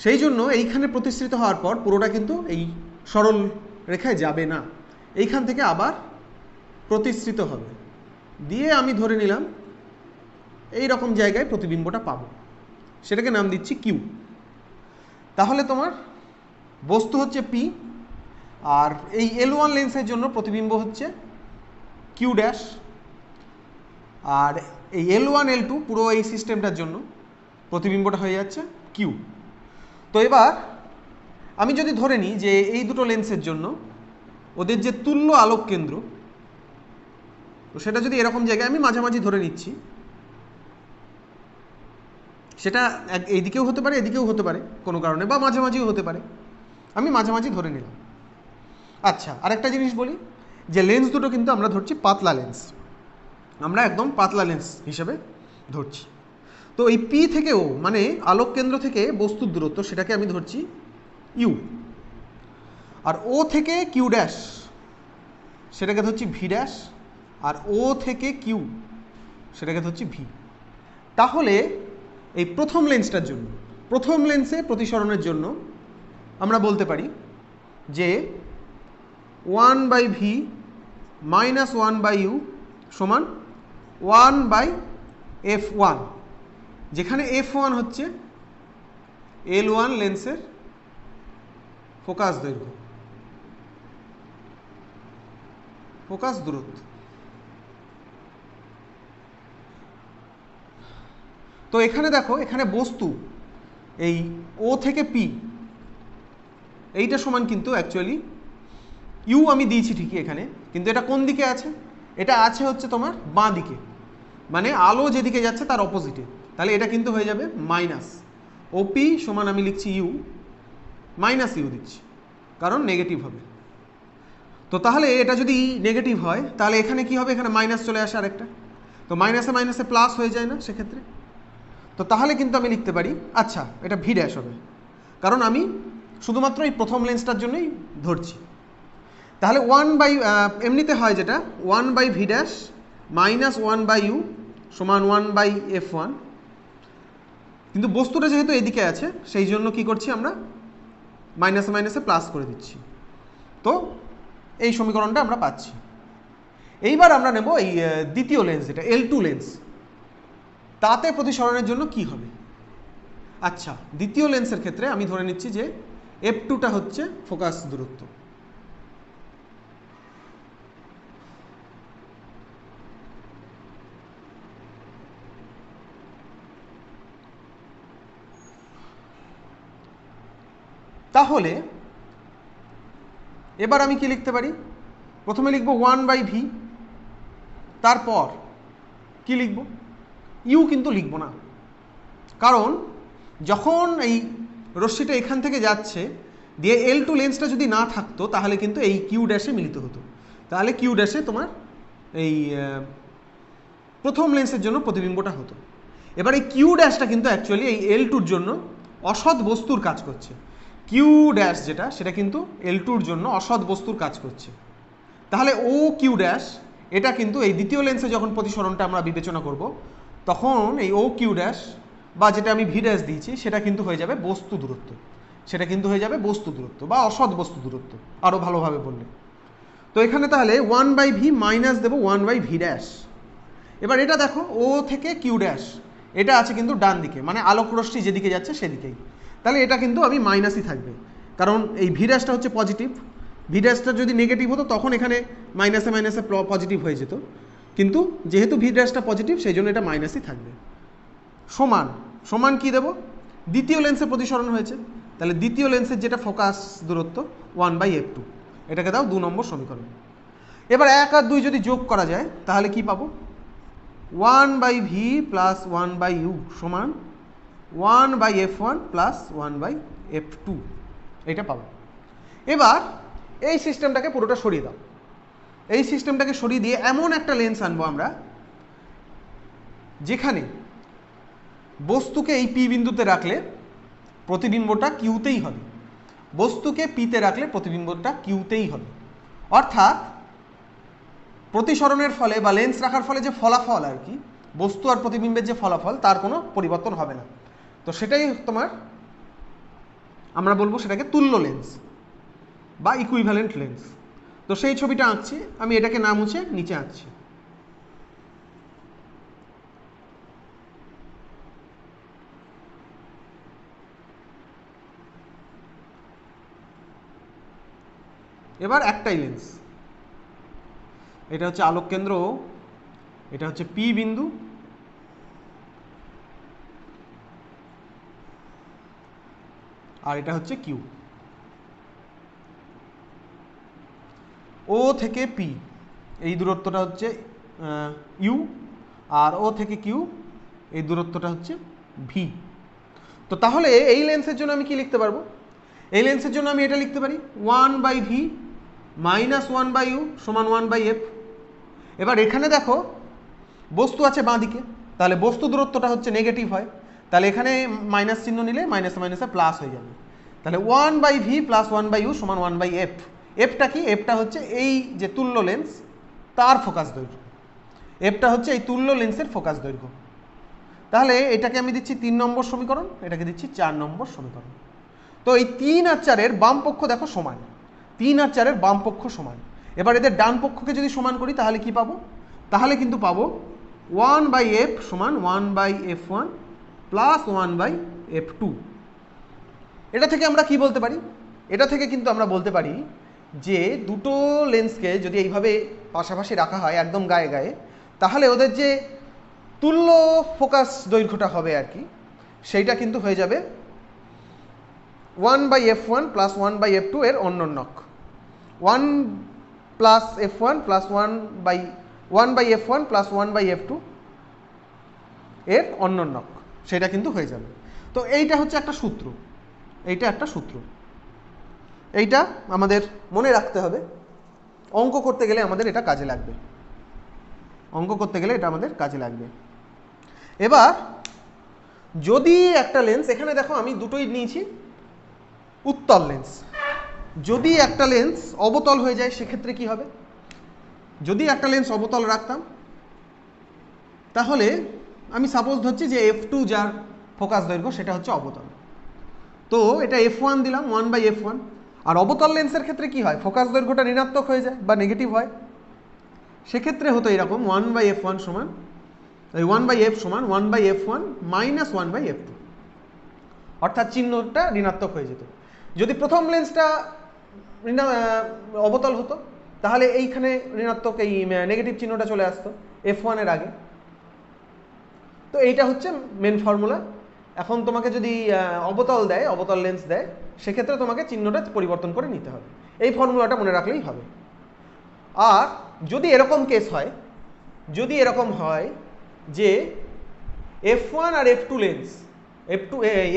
সেই জন্য এইখানে প্রতিসৃত হওয়ার পর পুরোটা কিন্তু এই সরল রেখায় যাবে না, এইখান থেকে আবার প্রতিসৃত হবে, দিয়ে আমি ধরে নিলাম এই রকম জায়গায় প্রতিবিম্বটা পাবো, সেটাকে নাম দিচ্ছি কিউ। তাহলে তোমার বস্তু হচ্ছে পি, আর এই L1 লেন্সের জন্য প্রতিবিম্ব হচ্ছে কিউ ড্যাশ, আর এই L1 L2 পুরো এই সিস্টেমটার জন্য প্রতিবিম্বটা হয়ে যাচ্ছে কিউ। তো এবার আমি যদি ধরে নিই যে এই দুটো লেন্সের জন্য ওদের যে তুল্য আলোক কেন্দ্র, তো সেটা যদি এরকম জায়গায় আমি মাঝামাঝি ধরে নিচ্ছি, সেটা এইদিকেও হতে পারে এদিকেও হতে পারে কোনো কারণে, বা মাঝামাঝিও হতে পারে, আমি মাঝামাঝি ধরে নিলাম। আচ্ছা, আরেকটা জিনিস বলি যে লেন্স দুটো কিন্তু আমরা ধরছি পাতলা লেন্স, আমরা একদম পাতলা লেন্স হিসেবে ধরছি। তো এই পি থেকেও মানে আলোক কেন্দ্র থেকে বস্তুর দূরত্ব সেটাকে আমি ধরছি ইউ, আর ও থেকে কিউ ড্যাশ সেটাকে ধরছি ভি ড্যাশ, আর ও থেকে কিউ সেটাকে ধরছি ভি। তাহলে এই প্রথম লেন্সটার জন্য, প্রথম লেন্সে প্রতিসরণের জন্য আমরা বলতে পারি যে 1/v - 1/u সমান 1/f1, যেখানে f1 হচ্ছে L1 লেন্সের ফোকাস দৈর্ঘ্য, ফোকাস দূরত্ব। তো এখানে দেখো, এখানে বস্তু এই ও থেকে পি এইটা সমান কিন্তু অ্যাকচুয়ালি ইউ আমি দিয়েছি ঠিকই এখানে, কিন্তু এটা কোন দিকে আছে? এটা আছে হচ্ছে তোমার বাঁ দিকে, মানে আলো যেদিকে যাচ্ছে তার অপোজিটে। তাহলে এটা কিন্তু হয়ে যাবে মাইনাস ওপি সমান আমি লিখছি ইউ, মাইনাস ইউ দিচ্ছি কারণ নেগেটিভ হবে। তো তাহলে এটা যদি নেগেটিভ হয় তাহলে এখানে কি হবে? এখানে মাইনাস চলে আসে আরেকটা, তো মাইনাসে মাইনাসে প্লাস হয়ে যায় না সেক্ষেত্রে? তো তাহলে কিন্তু আমি লিখতে পারি, আচ্ছা এটা ভি ড্যাশ হবে, কারণ আমি শুধুমাত্র এই প্রথম লেন্সটার জন্যই ধরছি। তাহলে এমনিতে হয় যেটা 1/ভি ড্যাশ মাইনাস 1/ইউ সমান 1/f1, কিন্তু বস্তুটা যেহেতু এদিকে আছে সেই জন্য কি করছি আমরা? মাইনাসে মাইনাসে প্লাস করে দিচ্ছি। তো এই সমীকরণটা আমরা পাচ্ছি। এইবার আমরা নেব এই দ্বিতীয় লেন্স, যেটা L2 লেন্স, তাতে প্রতিসরণের জন্য কি হবে? আচ্ছা, দ্বিতীয় লেন্সের ক্ষেত্রে আমি ধরে নিচ্ছি যে f2টা হচ্ছে ফোকাস দূরত্ব। তাহলে এবার আমি কি লিখতে পারি? প্রথমে লিখব 1/ভি, তারপর কি লিখব? ইউ কিন্তু লিখব না, কারণ যখন এই রশ্মিটা এখান থেকে যাচ্ছে দিয়ে L2 লেন্সটা যদি না থাকতো তাহলে কিন্তু এই কিউ ড্যাশে মিলিত হতো, তাহলে কিউ ড্যাশে তোমার এই প্রথম লেন্সের জন্য প্রতিবিম্বটা হতো। এবার এই কিউ ড্যাশটা কিন্তু অ্যাকচুয়ালি এই L2-র জন্য অসৎ বস্তুর কাজ করছে। কিউ ড্যাশ যেটা, সেটা কিন্তু L2-র জন্য অসৎ বস্তুর কাজ করছে। তাহলে ও কিউ ড্যাশ এটা কিন্তু এই দ্বিতীয় লেন্সে যখন প্রতিসরণটা আমরা বিবেচনা করব তখন এই ও কিউ ড্যাশ বা যেটা আমি ভি ড্যাশ দিয়েছি সেটা কিন্তু হয়ে যাবে বস্তু দূরত্ব, সেটা কিন্তু হয়ে যাবে বস্তু দূরত্ব বা অসৎ বস্তু দূরত্ব আরও ভালোভাবে বললে। তো এখানে তাহলে 1/ভি মাইনাস দেবো 1/ভি ড্যাশ। এবার এটা দেখো, ও থেকে কিউ ড্যাশ এটা আছে কিন্তু ডান দিকে, মানে আলোক রশ্মি যেদিকে যাচ্ছে সেদিকেই, তাহলে এটা কিন্তু আমি মাইনাসই থাকবে, কারণ এই ভি ড্যাশটা হচ্ছে পজিটিভ। ভি ড্যাশটা যদি নেগেটিভ হতো তখন এখানে মাইনাসে মাইনাসে পজিটিভ হয়ে যেত, কিন্তু যেহেতু ভি ড্যাশটা পজিটিভ সেই জন্য এটা মাইনাসই থাকবে। সমান সমান কি দেব? দ্বিতীয় লেন্সে প্রতিসরণ হয়েছে, তাহলে দ্বিতীয় লেন্সের যেটা ফোকাস দূরত্ব 1/f2, এটাকে দাও 2 নম্বর সমীকরণ। এবার 1 আর 2 যদি যোগ করা যায় তাহলে কি পাবো? 1/ভি প্লাস 1/ইউ সমান 1/f1 প্লাস 1/f2, এটা পাবো। এবার এই সিস্টেমটাকে পুরোটা সরিয়ে দাও, এই সিস্টেমটাকে সরিয়ে দিয়ে এমন একটা লেন্স আনবো আমরা যেখানে বস্তুকে এই পি বিন্দুতে রাখলে প্রতিবিম্বটা কিউতেই হবে, বস্তুকে পিতে রাখলে প্রতিবিম্বটা কিউতেই হবে। অর্থাৎ প্রতিসরণের ফলে বা লেন্স রাখার ফলে যে ফলাফল আর কি, বস্তু আর প্রতিবিম্বের যে ফলাফল তার কোনো পরিবর্তন হবে না। তো সেটাই তোমার আমরা বলবো সেটাকে তুল্য লেন্স বা ইকুইভ্যালেন্ট লেন্স। তো সেই ছবিটা আঁকছি আমি, এটাকে না মুছে নিচে আঁকছি। এবার একটাই লেন্স, এটা হচ্ছে আলোক কেন্দ্র, এটা হচ্ছে পি বিন্দু, আর এটা হচ্ছে কিউ। ও থেকে পি এই দূরত্বটা হচ্ছে ইউ, আর ও থেকে কিউ এই দূরত্বটা হচ্ছে ভি। তো তাহলে এই লেন্সের জন্য আমি কি লিখতে পারবো? এই লেন্সের জন্য আমি এটা লিখতে পারি 1/ভি মাইনাস 1/ইউ সমান 1/এফ। এবার এখানে দেখো বস্তু আছে বাঁ দিকে, তাহলে বস্তু দূরত্বটা হচ্ছে নেগেটিভ হয়, তাহলে এখানে মাইনাস চিহ্ন নিলে মাইনাসে মাইনাসে প্লাস হয়ে যাবে। তাহলে 1/ভি প্লাস 1/ইউ সমান 1/এফ। এফটা কি? এফটা হচ্ছে এই যে তুল্য লেন্স তার ফোকাস দৈর্ঘ্য, এফটা হচ্ছে এই তুল্য লেন্সের ফোকাস দৈর্ঘ্য। তাহলে এটাকে আমি দিচ্ছি 3 নম্বর সমীকরণ, এটাকে দিচ্ছি 4 নম্বর সমীকরণ। তো এই 3 আর 4-এর বাম পক্ষ দেখো সমান, 3 আর 4-এর বাম পক্ষ সমান। এবার এদের ডান পক্ষকে যদি সমান করি তাহলে কি পাবো? তাহলে কিন্তু পাবো 1/f সমান 1/f1 প্লাস 1/f2। এটা থেকে আমরা কি বলতে পারি? এটা থেকে কিন্তু আমরা বলতে পারি যে দুটো লেন্সকে যদি এইভাবে পাশাপাশি রাখা হয় একদম গায়ে গায়ে, তাহলে ওদের যে তুল্য ফোকাস দৈর্ঘ্যটা হবে আর কি, সেইটা কিন্তু হয়ে যাবে 1/f1 প্লাস 1/f2 এর অন্যন্যক। 1+f1 plus 1/f1 plus 1/f2 এর অন্যন্যক, সেটা কিন্তু হয়ে যাবে। তো এইটা হচ্ছে একটা সূত্র, এইটা একটা সূত্র, এইটা আমাদের মনে রাখতে হবে। অঙ্ক করতে গেলে আমাদের এটা কাজে লাগবে, অঙ্ক করতে গেলে এটা আমাদের কাজে লাগবে। এবার যদি একটা লেন্স, এখানে দেখো আমি দুটোই নিয়েছি উত্তল লেন্স, যদি একটা লেন্স অবতল হয়ে যায় সেক্ষেত্রে কি হবে? যদি একটা লেন্স অবতল রাখতাম তাহলে আমি সাপোজ ধরছি যে f2 যার ফোকাস দৈর্ঘ্য সেটা হচ্ছে অবতল, তো এটা f1 দিলাম 1/f1। আর অবতল লেন্সের ক্ষেত্রে কি হয়? ফোকাস দৈর্ঘ্যটা ঋণাত্মক হয়ে যায় বা নেগেটিভ হয়, সেক্ষেত্রে হতো এরকম 1/f1 সমান 1/f সমান 1/f1 মাইনাস 1/f2, অর্থাৎ চিহ্নটা ঋণাত্মক হয়ে যেত। যদি প্রথম লেন্সটা অবতল হতো তাহলে এইখানে ঋণাত্মক এই নেগেটিভ চিহ্নটা চলে আসতো f1 এর আগে। তো এইটা হচ্ছে মেন ফর্মুলা। এখন তোমাকে যদি অবতল দেয়, অবতল লেন্স দেয়, সেক্ষেত্রে তোমাকে চিহ্নটা পরিবর্তন করে নিতে হবে, এই ফর্মুলাটা মনে রাখলেই হবে। আর যদি এরকম কেস হয়, যদি এরকম হয় যে f1 আর f2 লেন্স,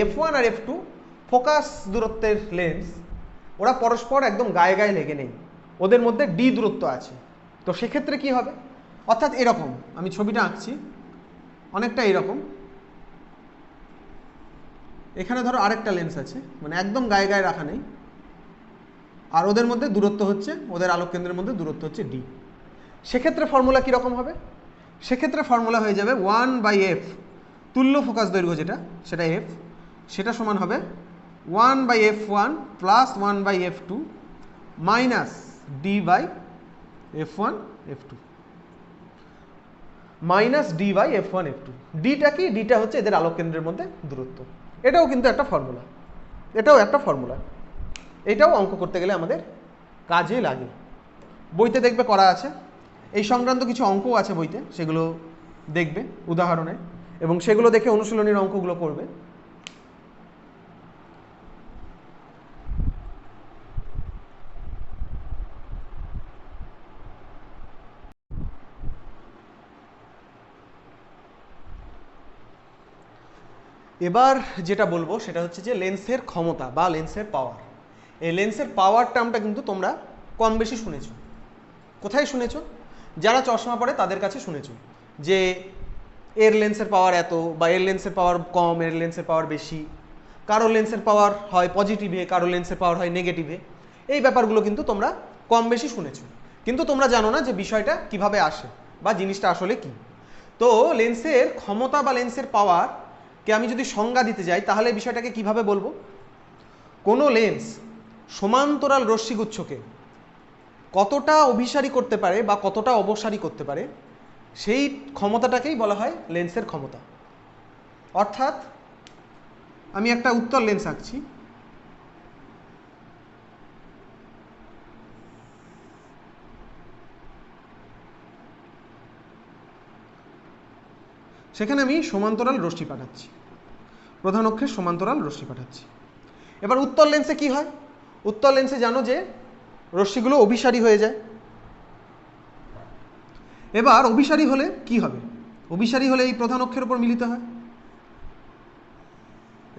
f1 আর f2 ফোকাস দূরত্বের লেন্স, ওরা পরস্পর একদম গায়ে গায়ে লেগে নেই, ওদের মধ্যে d দূরত্ব আছে, তো সেক্ষেত্রে কি হবে? অর্থাৎ এরকম, আমি ছবিটা আঁকছি অনেকটা এরকম, এখানে ধরো আরেকটা লেন্স আছে, মানে একদম গায়ে গায়ে রাখা নেই, আর ওদের মধ্যে দূরত্ব হচ্ছে, ওদের আলোক কেন্দ্রের মধ্যে দূরত্ব হচ্ছে d। সেক্ষেত্রে ফর্মুলা কীরকম হবে? সেক্ষেত্রে ফর্মুলা হয়ে যাবে 1/f, তুল্য ফোকাস দৈর্ঘ্য যেটা, সেটা f, সেটা সমান হবে 1/f1 plus 1/f2 minus d/f1 f2 minus d/f1 f2। ডিটা কি? ডিটা হচ্ছে এদের আলোক কেন্দ্রের মধ্যে দূরত্ব। এটাও কিন্তু একটা ফর্মুলা, এটাও একটা ফর্মুলা, এটাও অঙ্ক করতে গেলে আমাদের কাজে লাগে। বইতে দেখবে করা আছে, এই সংক্রান্ত কিছু অঙ্কও আছে বইতে, সেগুলো দেখবে উদাহরণে, এবং সেগুলো দেখে অনুশীলনীর অঙ্কগুলো করবে। এবার যেটা বলবো সেটা হচ্ছে যে লেন্সের ক্ষমতা বা লেন্সের পাওয়ার। এই লেন্সের পাওয়ার টার্মটা কিন্তু তোমরা কম বেশি শুনেছো। কোথায় শুনেছো? যারা চশমা পড়ে তাদের কাছে শুনেছো যে এর লেন্সের পাওয়ার এত, বা এর লেন্সের পাওয়ার কম, এর লেন্সের পাওয়ার বেশি, কারো লেন্সের পাওয়ার হয় পজিটিভে, কারো লেন্সের পাওয়ার হয় নেগেটিভে। এই ব্যাপারগুলো কিন্তু তোমরা কম বেশি শুনেছো, কিন্তু তোমরা জানো না যে বিষয়টা কিভাবে আসে বা জিনিসটা আসলে কি। তো লেন্সের ক্ষমতা বা লেন্সের পাওয়ার কে আমি যদি সংজ্ঞা দিতে যাই তাহলে বিষয়টাকে কিভাবে বলবো? কোনো লেন্স সমান্তরাল রশ্মিগুচ্ছকে কতটা অভিসারী করতে পারে বা কতটা অবসারী করতে পারে, সেই ক্ষমতাটাকেই বলা হয় লেন্সের ক্ষমতা। অর্থাৎ আমি একটা উত্তল লেন্স আঁকছি, সেখানে আমি সমান্তরাল রশ্মি পাঠাচ্ছি, প্রধান অক্ষের সমান্তরাল রশ্মি পাঠাচ্ছি। এবার উত্তল লেন্সে কি হয়? উত্তল লেন্সে জানো যে রশ্মিগুলো অভিসারী হয়ে যায়। এবার অভিসারী হলে কি হবে? অভিসারী হলে এই প্রধান অক্ষের উপর মিলিত হয়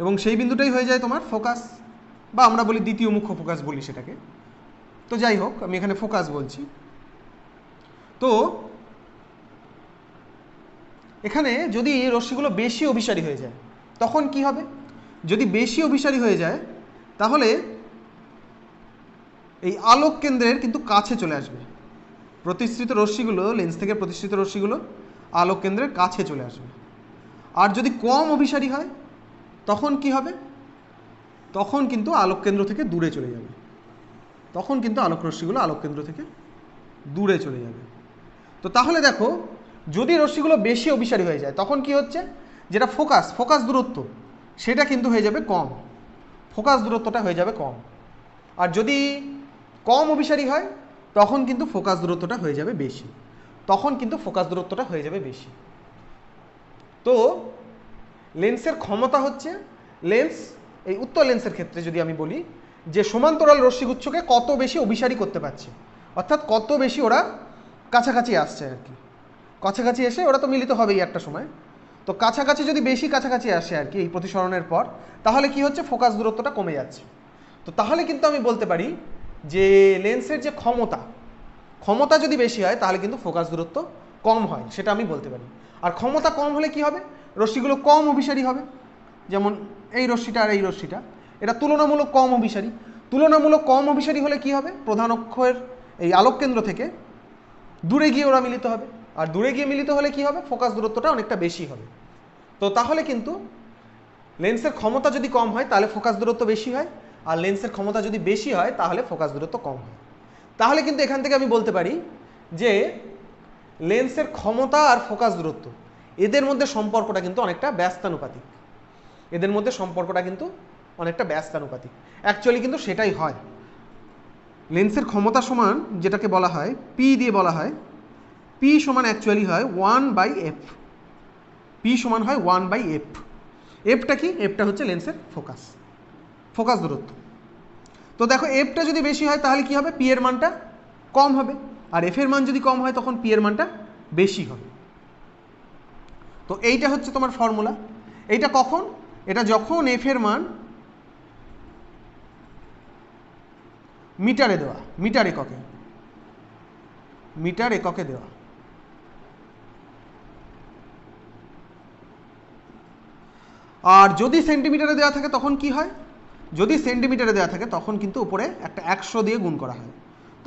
এবং সেই বিন্দুটাই হয়ে যায় তোমার ফোকাস, বা আমরা বলি দ্বিতীয় মুখ্য ফোকাস বলি সেটাকে। তো যাই হোক, আমি এখানে ফোকাস বলছি। তো এখানে যদি রশ্মিগুলো বেশি অভিসারী হয়ে যায় তখন কি হবে? যদি বেশি অভিসারী হয়ে যায় তাহলে এই আলোক কেন্দ্রের কিন্তু কাছে চলে আসবে, প্রতিসৃত রশ্মিগুলো, লেন্স থেকে প্রতিসৃত রশ্মিগুলো আলোক কেন্দ্রের কাছে চলে আসবে। আর যদি কম অভিসারী হয় তখন কি হবে? তখন কিন্তু আলোক কেন্দ্র থেকে দূরে চলে যাবে, তখন কিন্তু আলোক রশ্মিগুলো আলোক কেন্দ্র থেকে দূরে চলে যাবে। তো তাহলে দেখো, যদি রশ্মিগুলো বেশি অভিসারী হয়ে যায় তখন কি হচ্ছে? যেটা ফোকাস দূরত্ব সেটা কিন্তু হয়ে যাবে কম, ফোকাস দূরত্বটা হয়ে যাবে কম। আর যদি কম অভিসারী হয় তখন কিন্তু ফোকাস দূরত্বটা হয়ে যাবে বেশি, তখন কিন্তু ফোকাস দূরত্বটা হয়ে যাবে বেশি। তো লেন্সের ক্ষমতা হচ্ছে, লেন্স এই উত্তল লেন্সের ক্ষেত্রে যদি আমি বলি যে সমান্তরাল রশ্মিগুচ্ছকে কত বেশি অভিসারী করতে পারছে, অর্থাৎ কত বেশি ওরা কাছাকাছি আসছে আর কি, কাছাকাছি এসে ওরা তো মিলিত হবেই একটা সময়, তো কাছাকাছি যদি বেশি কাছাকাছি আসে আর কি এই প্রতিসরণের পর, তাহলে কি হচ্ছে ফোকাস দূরত্বটা কমে যাচ্ছে। তো তাহলে কিন্তু আমি বলতে পারি যে লেন্সের যে ক্ষমতা যদি বেশি হয় তাহলে কিন্তু ফোকাস দূরত্ব কম হয়, সেটা আমি বলতে পারি। আর ক্ষমতা কম হলে কি হবে, রশ্মিগুলো কম অভিসারী হবে। যেমন এই রশ্মিটা আর এই রশ্মিটা, এটা তুলনামূলক কম অভিসারী। তুলনামূলক কম অভিসারী হলে কি হবে, প্রধান অক্ষের এই আলোক কেন্দ্র থেকে দূরে গিয়ে ওরা মিলিত হবে, আর দূরে গিয়ে মিলিত হলে কি হবে, ফোকাস দূরত্বটা অনেকটা বেশি হবে। তো তাহলে কিন্তু লেন্সের ক্ষমতা যদি কম হয় তাহলে ফোকাস দূরত্ব বেশি হয়, আর লেন্সের ক্ষমতা যদি বেশি হয় তাহলে ফোকাস দূরত্ব কম হয়। তাহলে কিন্তু এখান থেকে আমি বলতে পারি যে লেন্সের ক্ষমতা আর ফোকাস দূরত্ব এদের মধ্যে সম্পর্কটা কিন্তু অনেকটা ব্যস্তানুপাতিক, এদের মধ্যে সম্পর্কটা কিন্তু অনেকটা ব্যস্তানুপাতিক। অ্যাকচুয়ালি কিন্তু সেটাই হয়। লেন্সের ক্ষমতা সমান যেটাকে বলা হয় পি দিয়ে বলা হয়, পি সমান অ্যাকচুয়ালি হয় 1/f, পি সমান হয় 1/f। এফটা কি, এফটা হচ্ছে লেন্সের ফোকাস দূরত্ব। তো দেখো এফটা যদি বেশি হয় তাহলে কি হবে, পি এর মানটা কম হবে, আর এফ এর মান যদি কম হয় তখন পি এর মানটা বেশি হবে। তো এইটা হচ্ছে তোমার ফর্মুলা। এইটা কখন, এটা যখন এফ এর মান মিটারে দেওয়া, মিটার এককে দেওয়া। আর যদি সেন্টিমিটারে দেওয়া থাকে তখন কি হয়, যদি সেন্টিমিটারে দেওয়া থাকে তখন কিন্তু উপরে একটা 100 দিয়ে গুণ করা হয়,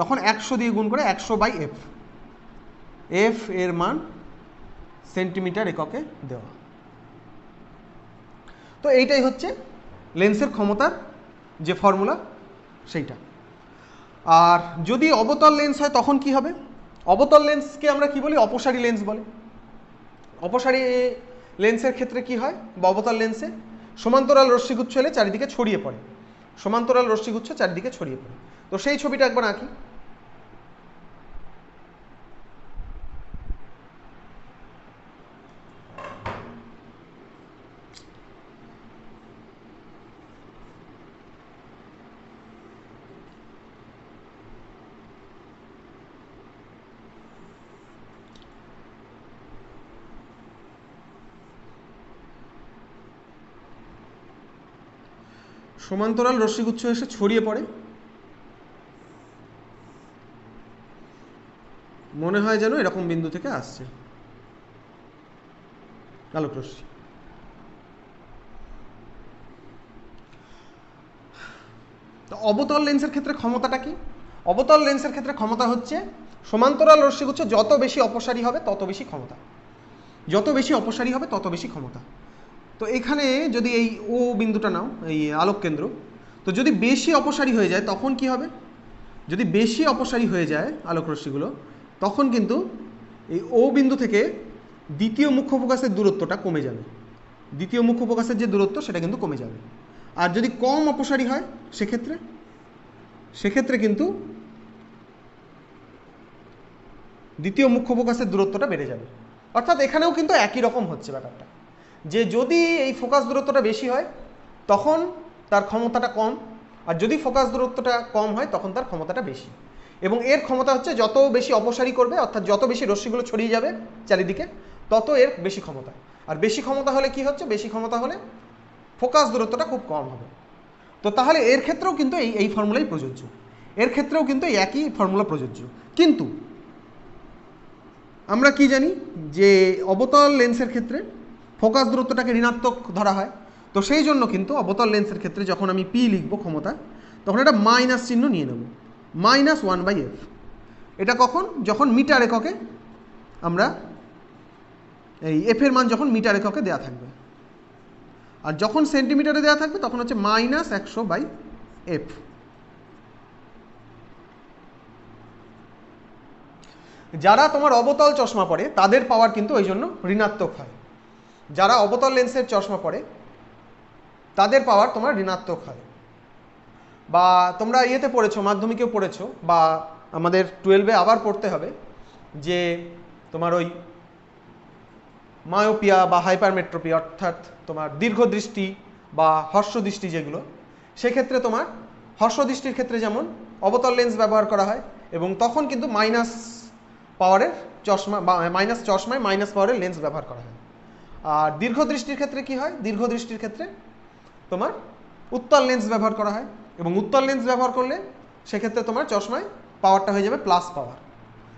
তখন 100 দিয়ে গুণ করে 100/f, এফ এর মান সেন্টিমিটার এককে দেওয়া। তো এইটাই হচ্ছে লেন্সের ক্ষমতার যে ফর্মুলা সেইটা। আর যদি অবতল লেন্স হয় তখন কি হবে, অবতল লেন্সকে আমরা কি বলি, অপসারী লেন্স বলে। অপসারী লেন্সের ক্ষেত্রে কি হয়, বা অবতল লেন্সে সমান্তরাল রশ্মিগুচ্ছ এলে চারিদিকে ছড়িয়ে পড়ে, সমান্তরাল রশ্মিগুচ্ছ চারিদিকে ছড়িয়ে পড়ে। তো সেই ছবিটা একবার আঁকি। সমান্তরাল রশ্মিগুচ্ছ এসে ছড়িয়ে পড়ে, মনে হয় যেন এরকম বিন্দু থেকে আসছে আলোক রশ্মি। তো অবতল লেন্সের ক্ষেত্রে ক্ষমতাটা কি, অবতল লেন্সের ক্ষেত্রে ক্ষমতা হচ্ছে সমান্তরাল রশ্মিগুচ্ছ যত বেশি অপসারী হবে তত বেশি ক্ষমতা, যত বেশি অপসারী হবে তত বেশি ক্ষমতা। তো এখানে যদি এই ও বিন্দুটা নাও, এই আলোক কেন্দ্র, তো যদি বেশি অপসারী হয়ে যায় তখন কি হবে, যদি বেশি অপসারী হয়ে যায় আলোক রশ্মিগুলো তখন কিন্তু এই ও বিন্দু থেকে দ্বিতীয় মুখ্য ফোকাসের দূরত্বটা কমে যাবে, দ্বিতীয় মুখ্য ফোকাসের যে দূরত্ব সেটা কিন্তু কমে যাবে। আর যদি কম অপসারী হয় সেক্ষেত্রে কিন্তু দ্বিতীয় মুখ্য ফোকাসের দূরত্বটা বেড়ে যাবে। অর্থাৎ এখানেও কিন্তু একই রকম হচ্ছে ব্যাপারটা, যে যদি এই ফোকাস দূরত্বটা বেশি হয় তখন তার ক্ষমতাটা কম, আর যদি ফোকাস দূরত্বটা কম হয় তখন তার ক্ষমতাটা বেশি। এবং এর ক্ষমতা হচ্ছে যত বেশি অপসারী করবে, অর্থাৎ যত বেশি রশ্মিগুলো ছড়িয়ে যাবে চারিদিকে, তত এর বেশি ক্ষমতা। আর বেশি ক্ষমতা হলে কি হচ্ছে, বেশি ক্ষমতা হলে ফোকাস দূরত্বটা খুব কম হবে। তো তাহলে এর ক্ষেত্রেও কিন্তু এই ফর্মুলাই প্রযোজ্য, এর ক্ষেত্রেও কিন্তু এই একই ফর্মুলা প্রযোজ্য। কিন্তু আমরা কি জানি যে অবতল লেন্সের ক্ষেত্রে ফোকাস দূরত্বটাকে ঋণাত্মক ধরা হয়। তো সেই জন্য কিন্তু অবতল লেন্সের ক্ষেত্রে যখন আমি পি লিখব ক্ষমতা, তখন এটা মাইনাস চিহ্ন নিয়ে নেব, -1/f। এটা কখন, যখন মিটার এককে আমরা এই এফ এর মান যখন মিটার এককে দেওয়া থাকবে, আর যখন সেন্টিমিটারে দেওয়া থাকবে তখন হচ্ছে -100/f। যারা তোমার অবতল চশমা পরে তাদের পাওয়ার কিন্তু ওই জন্য ঋণাত্মক হয়, যারা অবতল লেন্সের চশমা পরে তাদের পাওয়ার তোমার ঋণাত্মক হয়। বা তোমরা ইয়েতে পড়েছো, মাধ্যমিকেও পড়েছো, বা আমাদের 12-এ আবার পড়তে হবে যে তোমার ওই মায়োপিয়া বা হাইপারমেট্রোপি অর্থাৎ তোমার দীর্ঘদৃষ্টি বা হর্ষদৃষ্টি যেগুলো, সেক্ষেত্রে তোমার হর্ষদৃষ্টির ক্ষেত্রে যেমন অবতল লেন্স ব্যবহার করা হয় এবং তখন কিন্তু মাইনাস পাওয়ারের চশমা বা মাইনাস চশমায় মাইনাস পাওয়ারের লেন্স ব্যবহার করা হয়। আর দীর্ঘদৃষ্টির ক্ষেত্রে কি হয়, দীর্ঘদৃষ্টির ক্ষেত্রে তোমার উত্তল লেন্স ব্যবহার করা হয় এবং উত্তল লেন্স ব্যবহার করলে সেক্ষেত্রে তোমার চশমায় পাওয়ারটা হয়ে যাবে প্লাস পাওয়ার।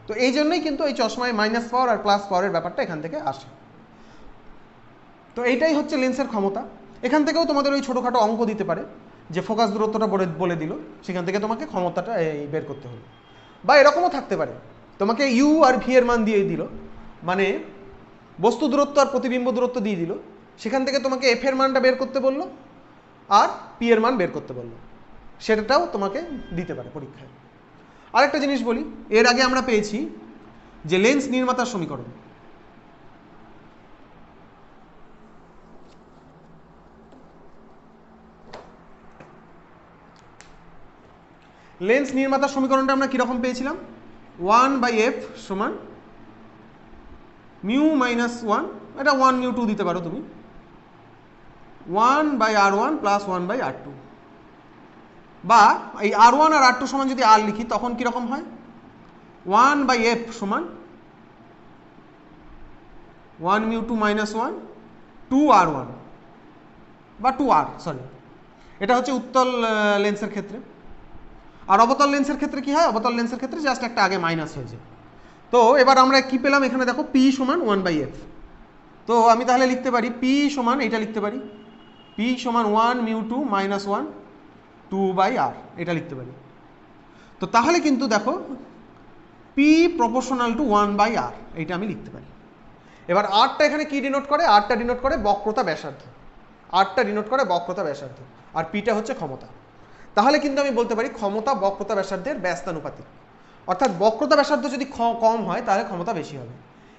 তো এই জন্যই কিন্তু এই চশমায় মাইনাস পাওয়ার আর প্লাস পাওয়ারের ব্যাপারটা এখান থেকে আসে। তো এইটাই হচ্ছে লেন্সের ক্ষমতা। এখান থেকেও তোমাদের ওই ছোটোখাটো অঙ্ক দিতে পারে যে ফোকাস দূরত্বটা বলে দিল, সেখান থেকে তোমাকে ক্ষমতাটা বের করতে হলো। বা এরকমও থাকতে পারে তোমাকে ইউ আর ভি এর মান দিয়ে দিল, মানে বস্তু দূরত্ব আর প্রতিবিম্ব দূরত্ব দিয়ে দিল, সেখান থেকে তোমাকে এফ এর মানটা বের করতে বললো আর পি এর মান বের করতে বললো, সেটাটাও তোমাকে দিতে পারে পরীক্ষায়। আরেকটা জিনিস বলি, এর আগে আমরা পেয়েছি যে লেন্স নির্মাতার সমীকরণ। লেন্স নির্মাতার সমীকরণটা আমরা কীরকম পেয়েছিলাম, 1/f সমান মিউ মাইনাস 1, এটা 1μ2 দিতে পারো তুমি, 1/r1 প্লাস 1/r2, বা এই r1 আর r2 সমান যদি r লিখি তখন কীরকম হয়, 1/f সমান 1μ2 মাইনাস 1 2r1 বা 2r, সরি, এটা হচ্ছে উত্তল লেন্সের ক্ষেত্রে। আর অবতল লেন্সের ক্ষেত্রে কি হয়, অবতল লেন্সের ক্ষেত্রে জাস্ট একটা আগে মাইনাস হয়ে যায়। তো এবার আমরা কি পেলাম, এখানে দেখো পি সমান 1/f। তো আমি তাহলে লিখতে পারি পি সমান, এইটা লিখতে পারি পি সমান 1μ2 মাইনাস 1 2/r, এটা লিখতে পারি। তো তাহলে কিন্তু দেখো পি প্রপোর্শনাল টু 1/r, এইটা আমি লিখতে পারি। এবার আরটা এখানে কি ডিনোট করে, আরটা ডিনোট করে বক্রতা ব্যাসার্ধ, আরটা ডিনোট করে বক্রতা ব্যাসার্ধ, আর পিটা হচ্ছে ক্ষমতা। তাহলে কিন্তু আমি বলতে পারি ক্ষমতা বক্রতা ব্যাসার্ধের ব্যস্তানুপাতিক, অর্থাৎ বক্রতা ব্যাসার্ধ যদি কম হয় তাহলে ক্ষমতা বেশি হবে।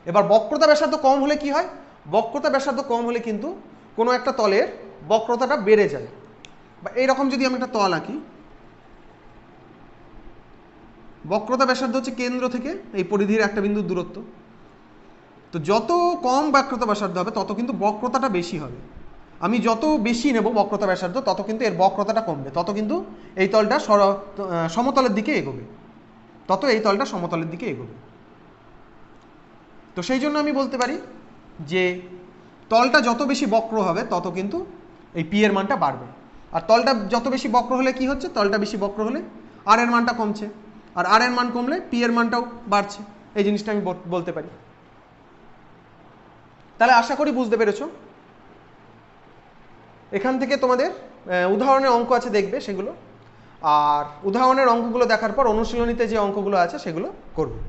এবার বক্রতা ব্যাসার্ধ কম হলে কি হয়, বক্রতা ব্যাসার্ধ কম হলে কিন্তু কোনো একটা তলের বক্রতাটা বেড়ে যায়। বা এইরকম যদি আমি একটা তল আঁকি, বক্রতা ব্যাসার্ধ হচ্ছে কেন্দ্র থেকে এই পরিধির একটা বিন্দুর দূরত্ব, তো যত কম বক্রতা ব্যাসার্ধ হবে তত কিন্তু বক্রতাটা বেশি হবে। আমি যত বেশি নেব বক্রতা ব্যাসার্ধ তত কিন্তু এর বক্রতাটা কমবে, তত কিন্তু এই তলটা সমতলের দিকে এগোবে, তত এই তলটা সমতলের দিকে এগোবে। তো সেই জন্য আমি বলতে পারি যে তলটা যত বেশি বক্র হবে তত কিন্তু এই পি এর মানটা বাড়বে। আর তলটা যত বেশি বক্র হলে কি হচ্ছে, তলটা বেশি বক্র হলে আর এর মানটা কমছে, আর আর এর মান কমলে পি এর মানটাও বাড়ছে। এই জিনিসটা আমি বলতে পারি। তাহলে আশা করি বুঝতে পেরেছো। এখান থেকে তোমাদের উদাহরণের অঙ্ক আছে দেখবে সেগুলো, আর উদাহরণের অঙ্কগুলো দেখার পর অনুশীলনীতে যে অঙ্কগুলো আছে সেগুলো করবে।